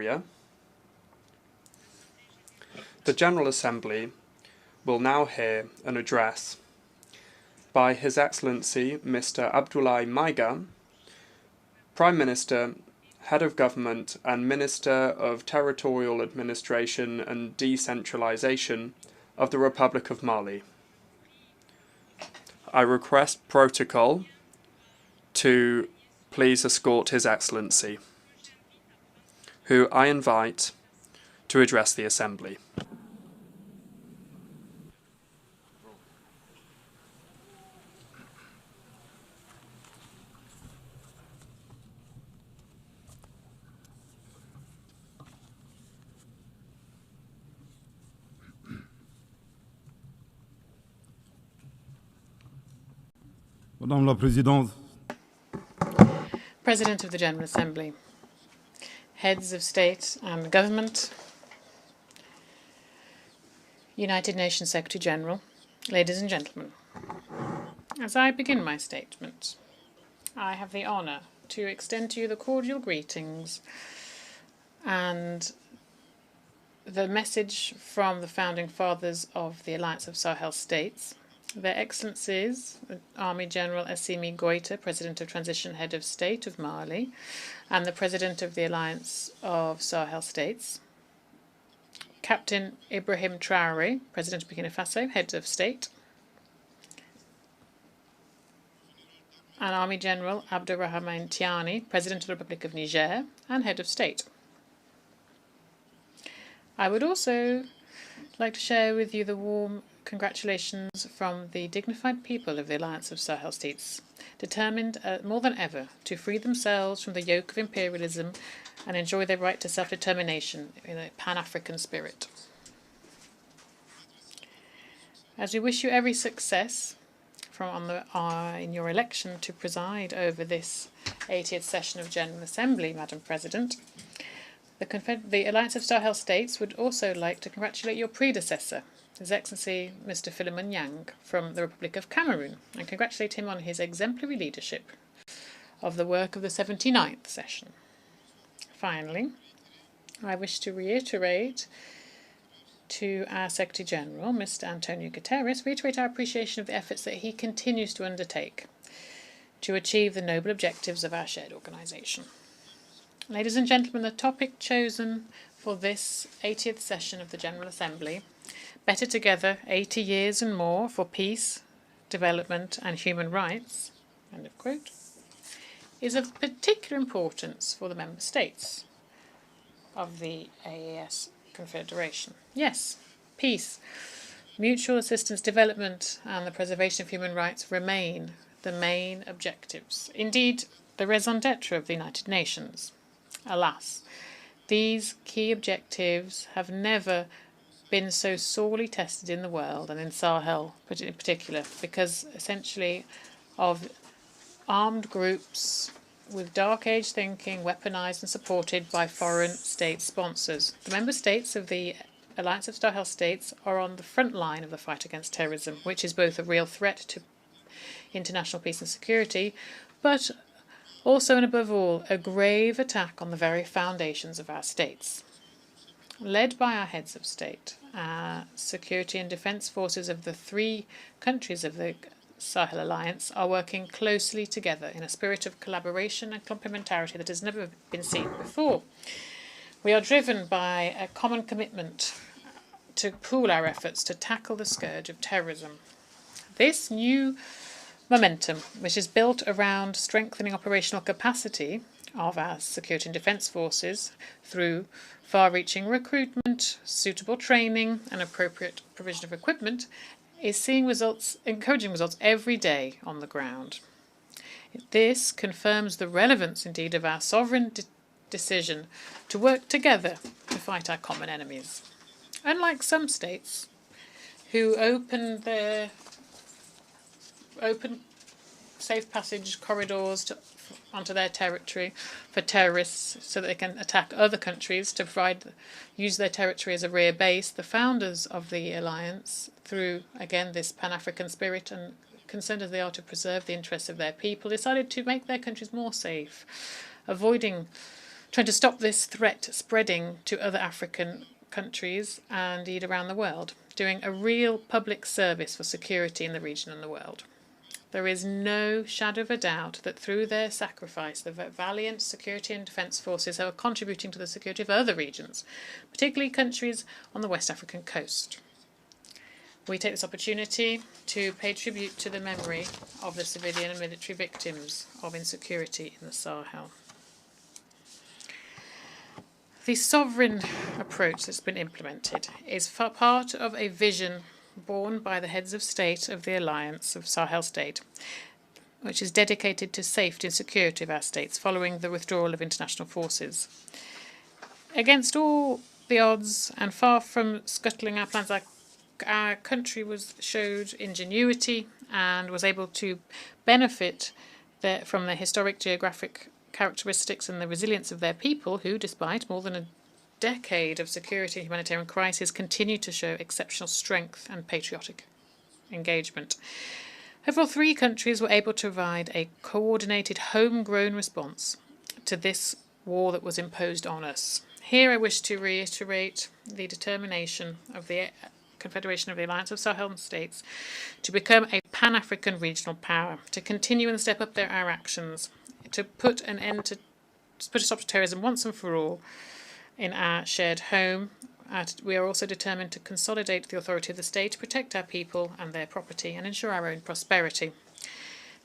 area. The General Assembly will now hear an address by His Excellency Mr. Abdoulaye Maiga, Prime Minister, Head of Government and Minister of Territorial Administration and Decentralization of the Republic of Mali. I request protocol to please escort His Excellency, who I invite to address the Assembly. Madame la Présidente. President of the General Assembly, heads of state and government, United Nations Secretary General, ladies and gentlemen. As I begin my statement, I have the honour to extend to you the cordial greetings and the message from the founding fathers of the Alliance of Sahel States, Their Excellencies, Army General Assimi Goïta, President of Transition Head of State of Mali, and the President of the Alliance of Sahel States, Captain Ibrahim Traoré, President of Burkina Faso, Head of State, and Army General Abdurrahman Tiani, President of the Republic of Niger and Head of State. I would also like to share with you the warm congratulations from the dignified people of the Alliance of Sahel States, determined more than ever to free themselves from the yoke of imperialism and enjoy their right to self-determination in a Pan-African spirit. As we wish you every success in your election to preside over this 80th session of General Assembly, Madam President, the Alliance of Sahel States would also like to congratulate your predecessor, His Excellency Mr. Philemon Yang from the Republic of Cameroon, and congratulate him on his exemplary leadership of the work of the 79th session. Finally, I wish to reiterate to our Secretary General, Mr. Antonio Guterres, our appreciation of the efforts that he continues to undertake to achieve the noble objectives of our shared organisation. Ladies and gentlemen, the topic chosen for this 80th session of the General Assembly, Better Together, 80 Years and More for Peace, Development and Human Rights, end of quote, is of particular importance for the Member States of the AES Confederation. Yes, peace, mutual assistance, development and the preservation of human rights remain the main objectives. Indeed, the raison d'etre of the United Nations. Alas, these key objectives have never been so sorely tested in the world, and in Sahel in particular, because essentially of armed groups with dark age thinking, weaponized and supported by foreign state sponsors. The member states of the Alliance of Sahel States are on the front line of the fight against terrorism, which is both a real threat to international peace and security, but also and above all, a grave attack on the very foundations of our states. Led by our heads of state, our security and defence forces of the 3 countries of the Sahel Alliance are working closely together in a spirit of collaboration and complementarity that has never been seen before. We are driven by a common commitment to pool our efforts to tackle the scourge of terrorism. This new momentum, which is built around strengthening operational capacity of our security and defence forces through far-reaching recruitment, suitable training and appropriate provision of equipment, is seeing encouraging results every day on the ground. This confirms the relevance, indeed, of our sovereign decision to work together to fight our common enemies. Unlike some states who open safe passage corridors onto their territory for terrorists so that they can attack other countries to use their territory as a rear base, the founders of the alliance, through, again, this Pan-African spirit and concerned as they are to preserve the interests of their people, decided to make their countries more safe, avoiding trying to stop this threat spreading to other African countries and indeed around the world, doing a real public service for security in the region and the world. There is no shadow of a doubt that through their sacrifice, the valiant security and defence forces are contributing to the security of other regions, particularly countries on the West African coast. We take this opportunity to pay tribute to the memory of the civilian and military victims of insecurity in the Sahel. The sovereign approach that's been implemented is part of a vision borne by the heads of state of the Alliance of Sahel State, which is dedicated to safety and security of our states following the withdrawal of international forces. Against all the odds and far from scuttling our plans, our country showed ingenuity and was able to benefit from the historic geographic characteristics and the resilience of their people who, despite more than a decade of security and humanitarian crisis, continue to show exceptional strength and patriotic engagement. Overall, 3 countries were able to provide a coordinated, homegrown response to this war that was imposed on us. Here I wish to reiterate the determination of the Confederation of the Alliance of Sahel States to become a Pan-African regional power, to continue and step up our actions, to put a stop to terrorism once and for all in our shared home. We are also determined to consolidate the authority of the state, protect our people and their property, and ensure our own prosperity.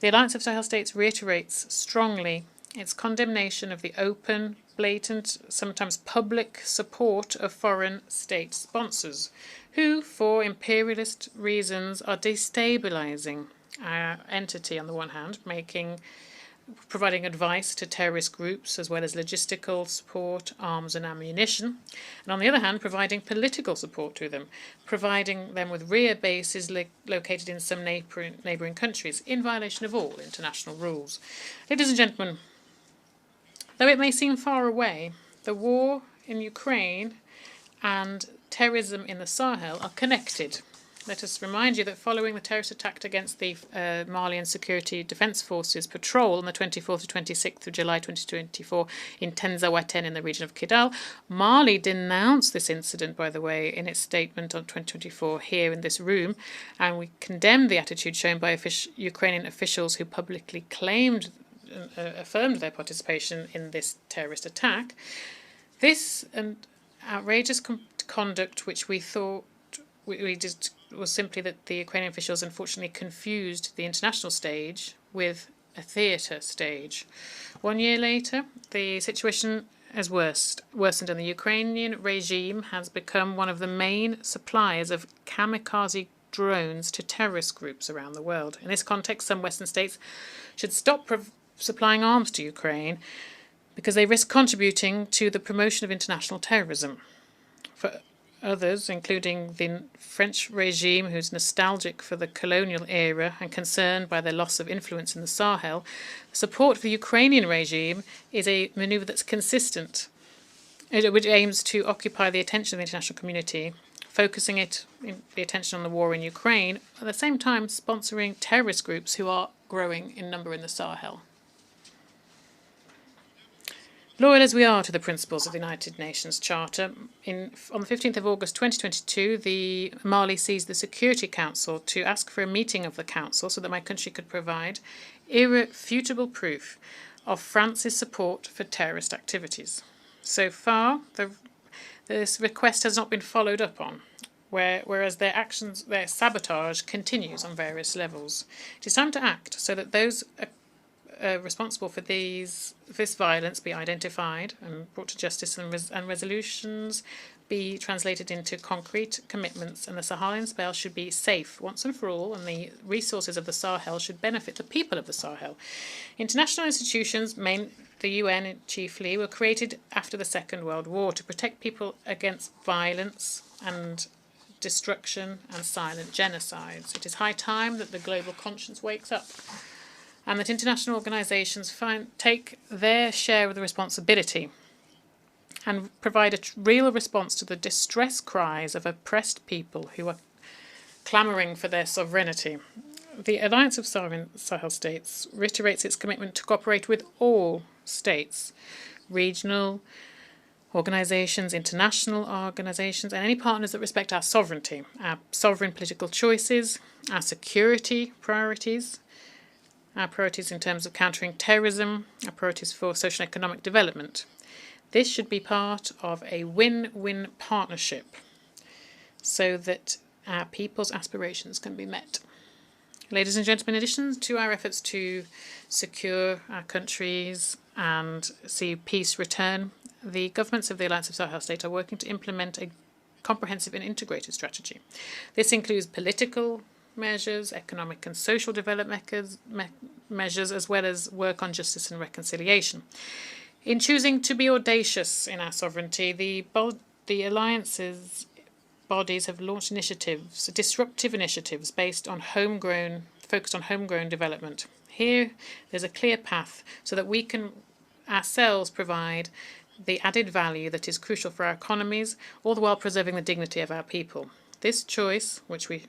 The Alliance of Sahel States reiterates strongly its condemnation of the open, blatant, sometimes public support of foreign state sponsors, who, for imperialist reasons, are destabilizing our entity on the one hand, providing advice to terrorist groups as well as logistical support, arms and ammunition, and on the other hand providing political support to them, providing them with rear bases located in some neighbouring countries in violation of all international rules. Ladies and gentlemen, though it may seem far away, the war in Ukraine and terrorism in the Sahel are connected. Let us remind you that following the terrorist attack against the Malian Security Defence Forces patrol on the 24th to 26th of July 2024 in Tenzawaten in the region of Kidal, Mali denounced this incident, by the way, in its statement on 2024 here in this room, and we condemned the attitude shown by Ukrainian officials who publicly affirmed their participation in this terrorist attack. This outrageous conduct, which we thought was simply that the Ukrainian officials unfortunately confused the international stage with a stage. 1 year later, the situation has worsened, and the Ukrainian regime has become one of the main suppliers of kamikaze drones to terrorist groups around the world. In this context, some Western states should stop supplying arms to Ukraine because they risk contributing to the promotion of international terrorism. For others, including the French regime, who's nostalgic for the colonial era and concerned by their loss of influence in the Sahel, support for the Ukrainian regime is a manoeuvre that's consistent, which aims to occupy the attention of the international community, focusing the attention on the war in Ukraine, at the same time sponsoring terrorist groups who are growing in number in the Sahel. Loyal as we are to the principles of the United Nations Charter, on the 15th of August 2022, Mali seized the Security Council to ask for a meeting of the Council so that my country could provide irrefutable proof of France's support for terrorist activities. So far, this request has not been followed up on, whereas their sabotage continues on various levels. It is time to act so that those responsible for this violence be identified and brought to justice, and resolutions be translated into concrete commitments, and the Sahelian Sahel should be safe once and for all, and the resources of the Sahel should benefit the people of the Sahel. International institutions, the UN chiefly, were created after the Second World War to protect people against violence and destruction and silent genocides. It is high time that the global conscience wakes up, and that international organisations take their share of the responsibility and provide a real response to the distress cries of oppressed people who are clamouring for their sovereignty. The Alliance of Sahel States reiterates its commitment to cooperate with all states regional organisations, international organisations, and any partners that respect our sovereignty, our sovereign political choices, our security priorities, our priorities in terms of countering terrorism, our priorities for social and economic development. This should be part of a win-win partnership so that our people's aspirations can be met. Ladies and gentlemen, in addition to our efforts to secure our countries and see peace return, the governments of the Alliance of Sahel States are working to implement a comprehensive and integrated strategy. This includes political measures, economic and social development measures, as well as work on justice and reconciliation. In choosing to be audacious in our sovereignty, the Alliance's bodies have launched initiatives, disruptive initiatives focused on homegrown development. Here, there's a clear path so that we can ourselves provide the added value that is crucial for our economies, all the while preserving the dignity of our people. This choice, which we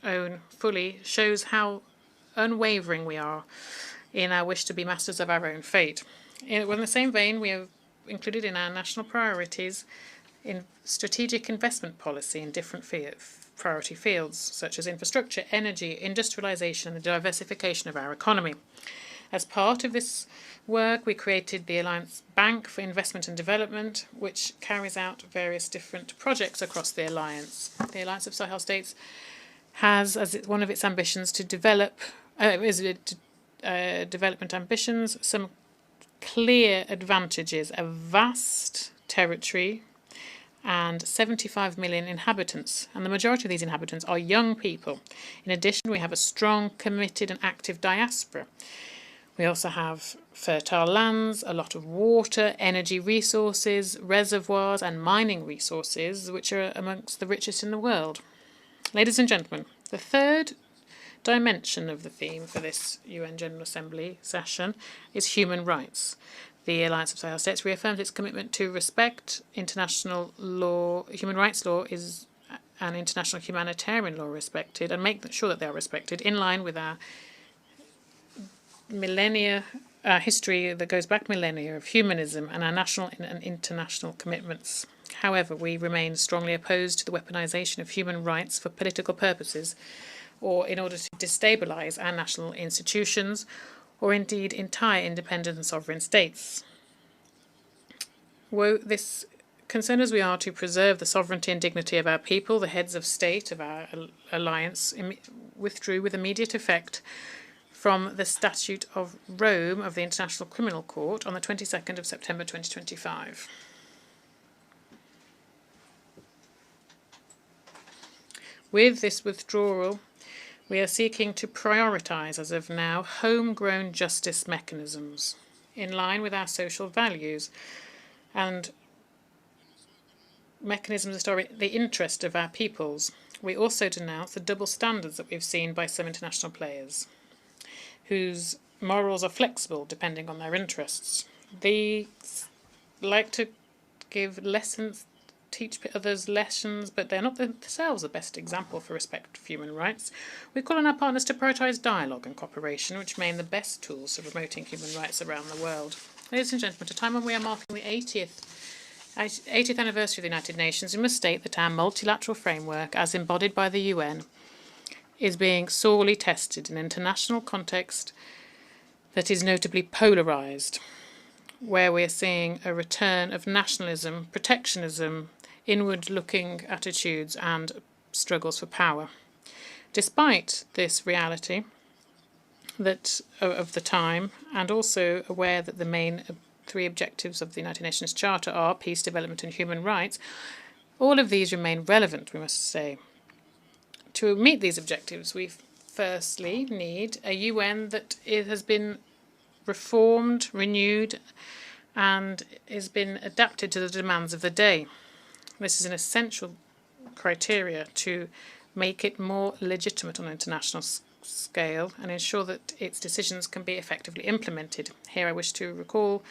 own fully, shows how unwavering we are in our wish to be masters of our own fate. In the same vein, we have included in our national priorities in strategic investment policy in different priority fields, such as infrastructure, energy, industrialisation, and the diversification of our economy. As part of this work, we created the Alliance Bank for Investment and Development, which carries out various different projects across the Alliance. The Alliance of Sahel States has as one of its ambitions to develop development ambitions, some clear advantages: a vast territory and 75 million inhabitants, and the majority of these inhabitants are young people. In addition, we have a strong, committed and active diaspora. We also have fertile lands, a lot of water, energy resources, reservoirs and mining resources, which are amongst the richest in the world. Ladies and gentlemen, the third dimension of the theme for this UN General Assembly session is human rights. The Alliance of Sahel States reaffirms its commitment to respect international law. Human rights law is an international humanitarian law respected, and make sure that they are respected in line with our history that goes back millennia of humanism and our national and international commitments. However, we remain strongly opposed to the weaponization of human rights for political purposes or in order to destabilize our national institutions or indeed entire independent and sovereign states. This concerned as we are to preserve the sovereignty and dignity of our people, the heads of state of our alliance withdrew with immediate effect from the Statute of Rome of the International Criminal Court on the 22nd of September 2025. With this withdrawal, we are seeking to prioritise, as of now, homegrown justice mechanisms in line with our social values and mechanisms that are in the interest of our peoples. We also denounce the double standards that we've seen by some international players, whose morals are flexible depending on their interests. They like to give lessons, teach others lessons, but they're not themselves the best example for respect for human rights. We call on our partners to prioritise dialogue and cooperation, which remain the best tools for promoting human rights around the world. Ladies and gentlemen, at a time when we are marking the 80th anniversary of the United Nations, we must state that our multilateral framework, as embodied by the UN, is being sorely tested in an international context that is notably polarised, where we are seeing a return of nationalism, protectionism, inward-looking attitudes and struggles for power. Despite this reality of the time, and also aware that the main three objectives of the United Nations Charter are peace, development and human rights, all of these remain relevant, we must say. To meet these objectives, we firstly need a UN that has been reformed, renewed, and has been adapted to the demands of the day. This is an essential criteria to make it more legitimate on an international scale and ensure that its decisions can be effectively implemented. Here I wish to recall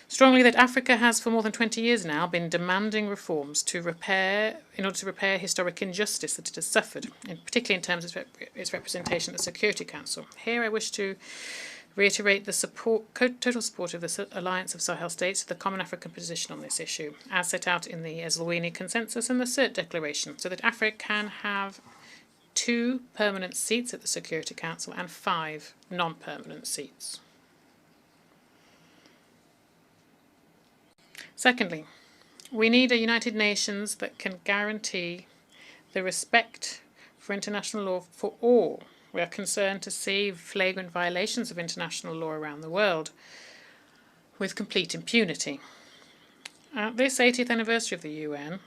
strongly that Africa has for more than 20 years now been demanding reforms in order to repair historic injustice that it has suffered, particularly in terms of its representation at the Security Council. Here I wish to reiterate the total support of the Alliance of Sahel States to the Common African position on this issue, as set out in the Eswatini Consensus and the CERT Declaration, so that Africa can have 2 permanent seats at the Security Council and 5 non-permanent seats. Secondly, we need a United Nations that can guarantee the respect for international law for all. We are concerned to see flagrant violations of international law around the world with complete impunity. At this 80th anniversary of the UN,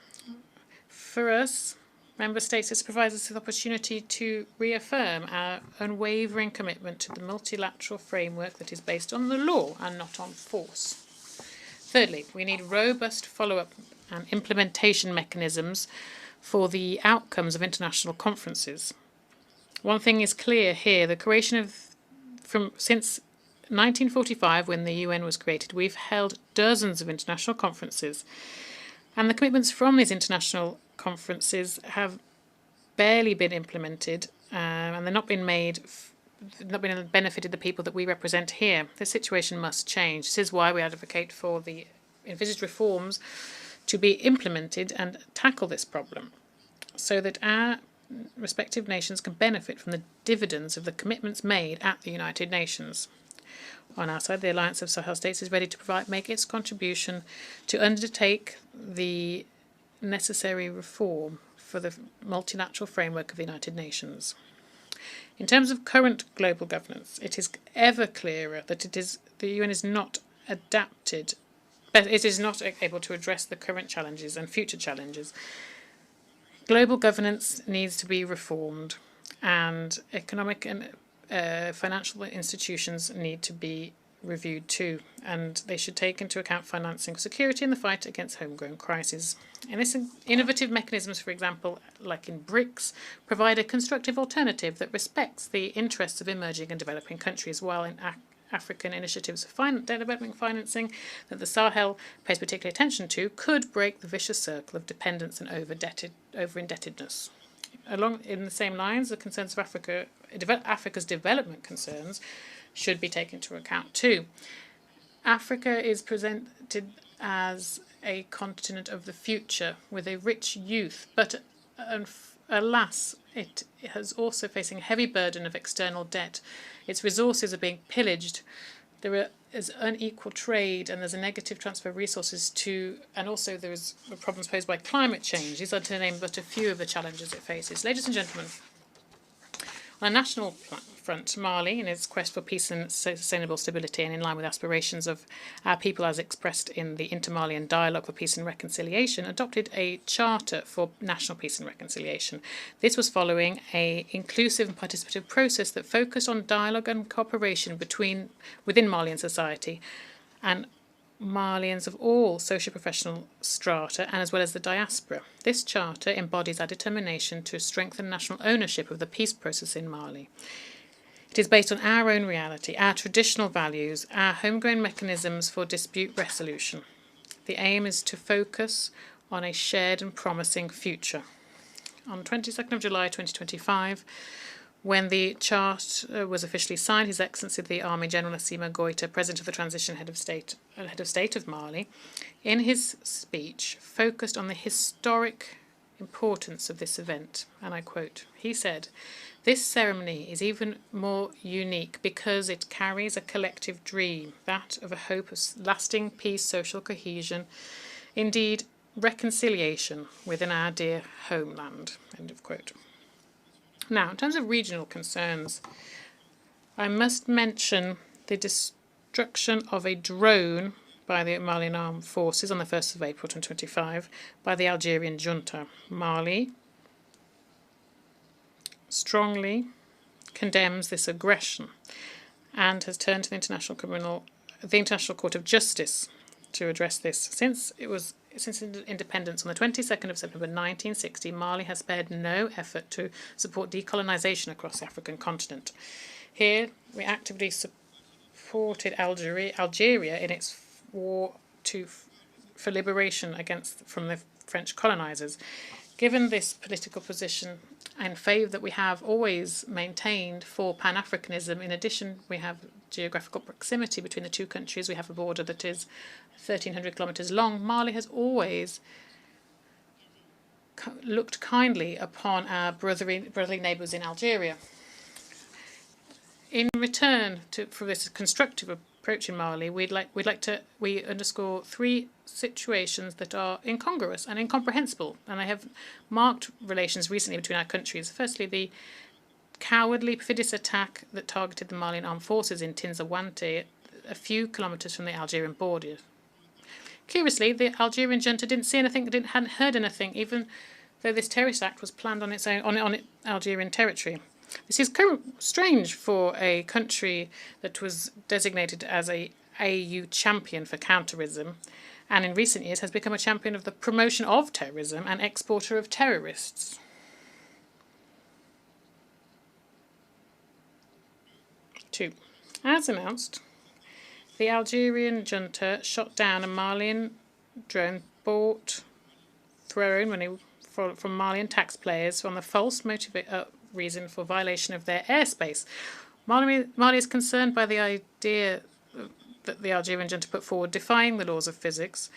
for us, Member States, this provides us with the opportunity to reaffirm our unwavering commitment to the multilateral framework that is based on the law and not on force. Thirdly, we need robust follow-up and implementation mechanisms for the outcomes of international conferences. One thing is clear here, the creation of, since 1945, when the UN was created, we've held dozens of international conferences, and the commitments from these international conferences have barely been implemented, and they're not been benefited the people that we represent here. This situation must change. This is why we advocate for the envisaged reforms to be implemented and tackle this problem, so that our respective nations can benefit from the dividends of the commitments made at the United Nations. On our side, the Alliance of Sahel States is ready to make its contribution to undertake the necessary reform for the multilateral framework of the United Nations. In terms of current global governance, it is ever clearer that the UN is not adapted, but it is not able to address the current challenges and future challenges. Global governance needs to be reformed, and economic and financial institutions need to be reviewed too, and they should take into account financing security in the fight against homegrown crises. And this innovative mechanisms, for example, like in BRICS, provide a constructive alternative that respects the interests of emerging and developing countries, while in African initiatives for development financing that the Sahel pays particular attention to could break the vicious circle of dependence and over-indebtedness. Along in the same lines, the concerns of Africa's development concerns should be taken into account too. Africa is presented as a continent of the future with a rich youth, but alas, it is also facing a heavy burden of external debt. Its resources are being pillaged. There is unequal trade, and there's a negative transfer of resources and also there is problems posed by climate change. These are to name but a few of the challenges it faces. Ladies and gentlemen, on a national front, Mali, in its quest for peace and sustainable stability and in line with aspirations of our people as expressed in the Inter-Malian Dialogue for Peace and Reconciliation, adopted a charter for national peace and reconciliation. This was following an inclusive and participative process that focused on dialogue and cooperation within Malian society and Malians of all socio-professional strata, and as well as the diaspora. This charter embodies our determination to strengthen national ownership of the peace process in Mali. It is based on our own reality, our traditional values, our homegrown mechanisms for dispute resolution. The aim is to focus on a shared and promising future. On 22nd of July 2025, when the charter was officially signed, His Excellency the Army General Assimi Goïta, President of the Transition Head of State of Mali, in his speech focused on the historic importance of this event, and I quote, he said, "This ceremony is even more unique because it carries a collective dream, that of a hope of lasting peace, social cohesion, indeed reconciliation within our dear homeland." End of quote. Now, in terms of regional concerns, I must mention the destruction of a drone by the Malian Armed Forces on the 1st of April 2025 by the Algerian junta. Mali strongly condemns this aggression and has turned to the International Court of Justice to address this. Since independence on the 22nd of September 1960, Mali has spared no effort to support decolonization across the African continent. Here, we actively supported Algeria in its war for liberation from the French colonizers. Given this political position and favour that we have always maintained for Pan-Africanism, in addition, we have geographical proximity between the two countries. We have a border that is 1,300 kilometres long. Mali has always looked kindly upon our brotherly neighbours in Algeria. In return for this constructive approach in Mali, we underscore three situations that are incongruous and incomprehensible, and I have marked relations recently between our countries. Firstly, the cowardly, perfidious attack that targeted the Malian armed forces in Tinzawante, a few kilometres from the Algerian border. Curiously, the Algerian junta didn't see anything, hadn't heard anything, even though this terrorist act was planned on its own on Algerian territory. This is strange for a country that was designated as a AU champion for counterterrorism, and in recent years has become a champion of the promotion of terrorism and exporter of terrorists. Two, as announced, the Algerian junta shot down a Malian drone thrown from Malian taxpayers on the false reason for violation of their airspace. Mali is concerned by the idea that the Algerian junta put forward, defying the laws of physics,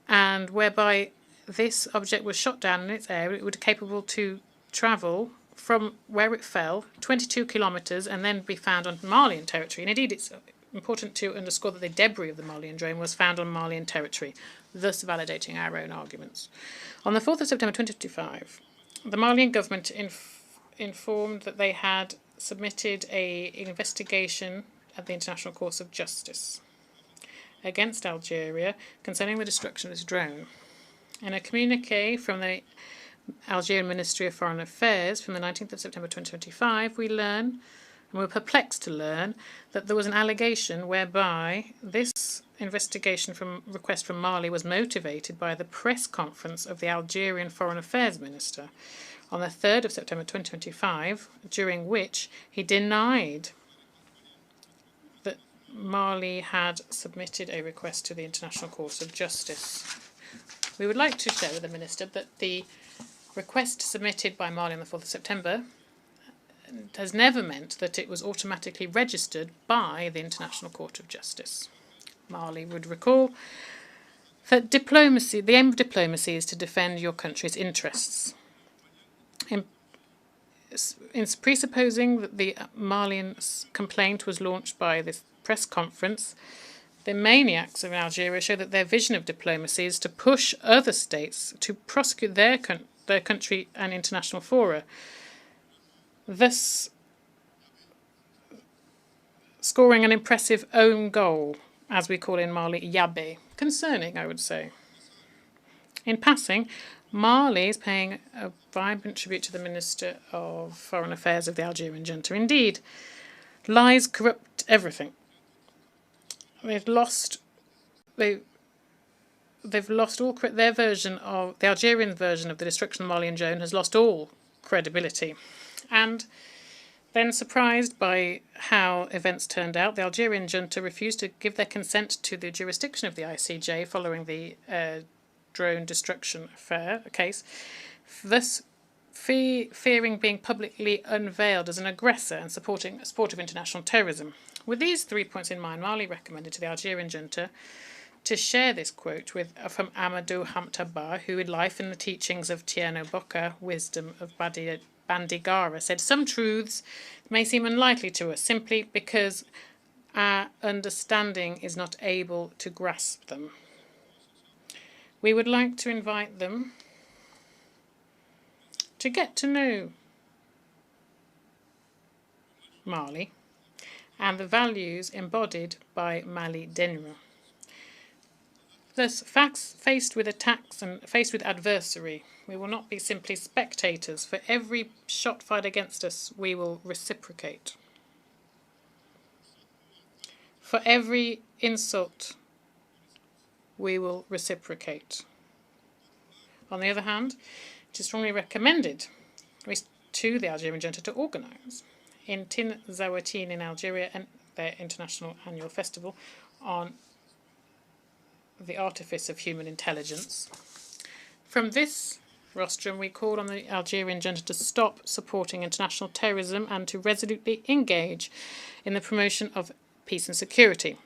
and whereby this object was shot down in its air, it would be capable to travel from where it fell 22 kilometres and then be found on Malian territory. And indeed, it's important to underscore that the debris of the Malian drone was found on Malian territory, thus validating our own arguments. On the 4th of September 2025, the Malian government informed that they had submitted an investigation at the International Court of Justice against Algeria concerning the destruction of this drone. In a communique from the Algerian Ministry of Foreign Affairs from the 19th of September 2025, we were perplexed to learn that there was an allegation whereby this investigation request from Mali was motivated by the press conference of the Algerian Foreign Affairs Minister on the 3rd of September 2025, during which he denied that Mali had submitted a request to the International Court of Justice. We would like to share with the Minister that the request submitted by Mali on the 4th of September has never meant that it was automatically registered by the International Court of Justice. Mali would recall that the aim of diplomacy is to defend your country's interests. In presupposing that the Malian complaint was launched by this press conference, the maniacs of Algeria show that their vision of diplomacy is to push other states to prosecute their country and international fora, thus scoring an impressive own goal, as we call in Mali, yabe. Concerning, I would say. In passing, Mali is paying a vibrant tribute to the Minister of Foreign Affairs of the Algerian junta. Indeed, lies corrupt everything. They've lost all their version of the Algerian version of the destruction of the Malian drone has lost all credibility. And then, surprised by how events turned out, the Algerian junta refused to give their consent to the jurisdiction of the ICJ following the drone destruction case, thus fearing being publicly unveiled as an aggressor and supporting a sport of international terrorism. With these 3 points in mind, Mali recommended to the Algerian junta to share this quote from Amadou Hamtaba, who, in Life and the Teachings of Tierno Bocca, Wisdom of Bandigara, said, "Some truths may seem unlikely to us simply because our understanding is not able to grasp them. We would like to invite them to get to know Mali and the values embodied by Mali Denra. Thus, faced with attacks and faced with adversary, we will not be simply spectators. For every shot fired against us, we will reciprocate. For every insult, we will reciprocate. On the other hand, it is strongly recommended to the Algerian junta to organise in Tinzawatine in Algeria and their international annual festival on the artifice of human intelligence. From this rostrum, we call on the Algerian junta to stop supporting international terrorism and to resolutely engage in the promotion of peace and security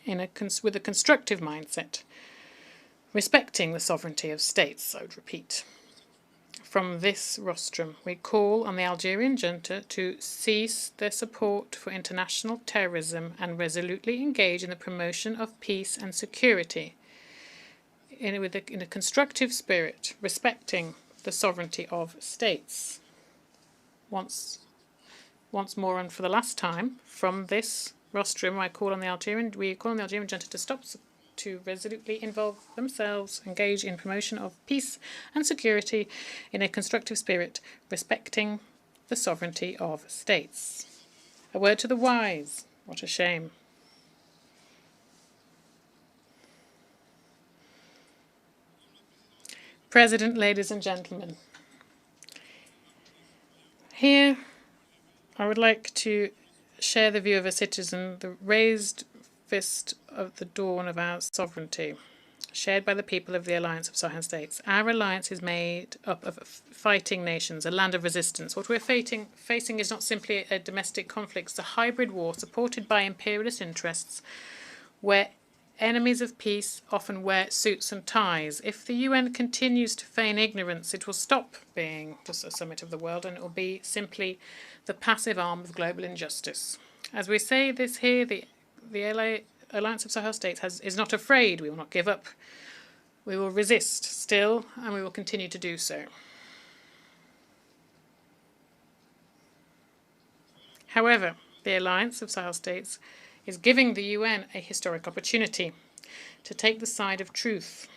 with a constructive mindset, respecting the sovereignty of states, I would repeat. From this rostrum, we call on the Algerian junta to cease their support for international terrorism and resolutely engage in the promotion of peace and security in a constructive spirit, respecting the sovereignty of states. Once more and for the last time, from this rostrum, we call on the Algerian junta to resolutely involve themselves, engage in promotion of peace and security in a constructive spirit, respecting the sovereignty of states. A word to the wise. What a shame. President, ladies and gentlemen, here I would like to share the view of a citizen, the raised fist of the dawn of our sovereignty, shared by the people of the Alliance of Sahel States. Our alliance is made up of fighting nations, a land of resistance. What we're facing is not simply a domestic conflict, it's a hybrid war supported by imperialist interests where enemies of peace often wear suits and ties. If the UN continues to feign ignorance, it will stop being just a summit of the world and it will be simply the passive arm of global injustice. As we say this here, the Alliance of Sahel States is not afraid. We will not give up. We will resist still, and we will continue to do so. However, the Alliance of Sahel States is giving the UN a historic opportunity to take the side of truth,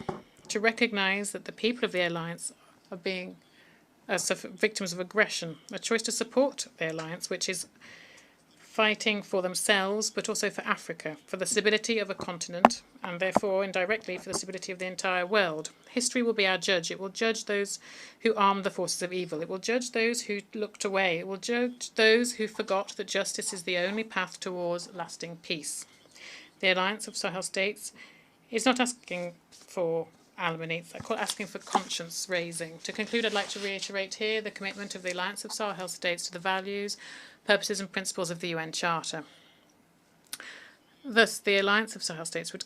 to recognise that the people of the Alliance are being victims of aggression, a choice to support the Alliance, which is fighting for themselves, but also for Africa, for the stability of a continent, and therefore indirectly for the stability of the entire world. History will be our judge. It will judge those who armed the forces of evil. It will judge those who looked away. It will judge those who forgot that justice is the only path towards lasting peace. The Alliance of Sahel States is not asking for aluminites, asking for conscience raising. To conclude, I'd like to reiterate here the commitment of the Alliance of Sahel States to the values, purposes and principles of the UN Charter. Thus, the Alliance of Sahel States would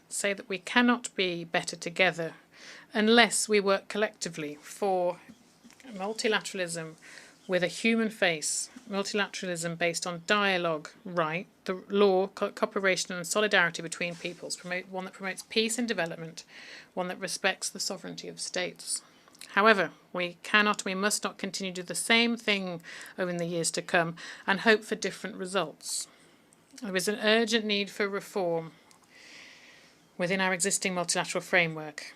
say that we cannot be better together unless we work collectively for multilateralism with a human face, multilateralism based on dialogue, right, the law, cooperation and solidarity between peoples, one that promotes peace and development, one that respects the sovereignty of states. However, we must not continue to do the same thing over the years to come and hope for different results. There is an urgent need for reform within our existing multilateral framework,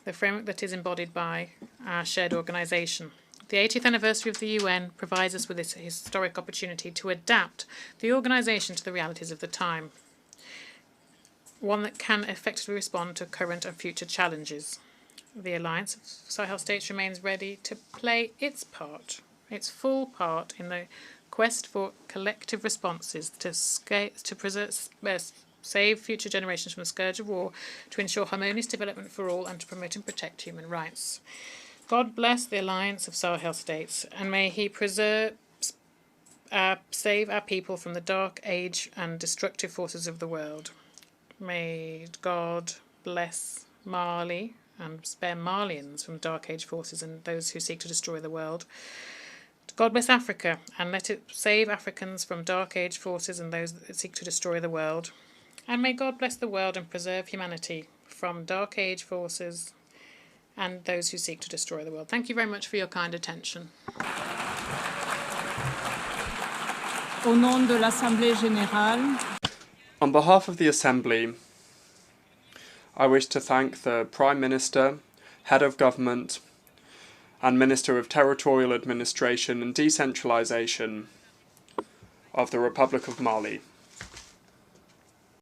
the framework that is embodied by our shared organisation. The 80th anniversary of the UN provides us with this historic opportunity to adapt the organisation to the realities of the time, one that can effectively respond to current and future challenges. The Alliance of Sahel States remains ready to play its part, its full part in the quest for collective responses to save future generations from the scourge of war, to ensure harmonious development for all, and to promote and protect human rights. God bless the Alliance of Sahel States, and may He save our people from the dark age and destructive forces of the world. May God bless Mali and spare Malians from dark age forces and those who seek to destroy the world. God bless Africa, and let it save Africans from dark age forces and those that seek to destroy the world. And may God bless the world and preserve humanity from dark age forces and those who seek to destroy the world. Thank you very much for your kind attention. Au nom de l'Assemblée générale. On behalf of the Assembly, I wish to thank the Prime Minister, Head of Government, and Minister of Territorial Administration and Decentralisation of the Republic of Mali.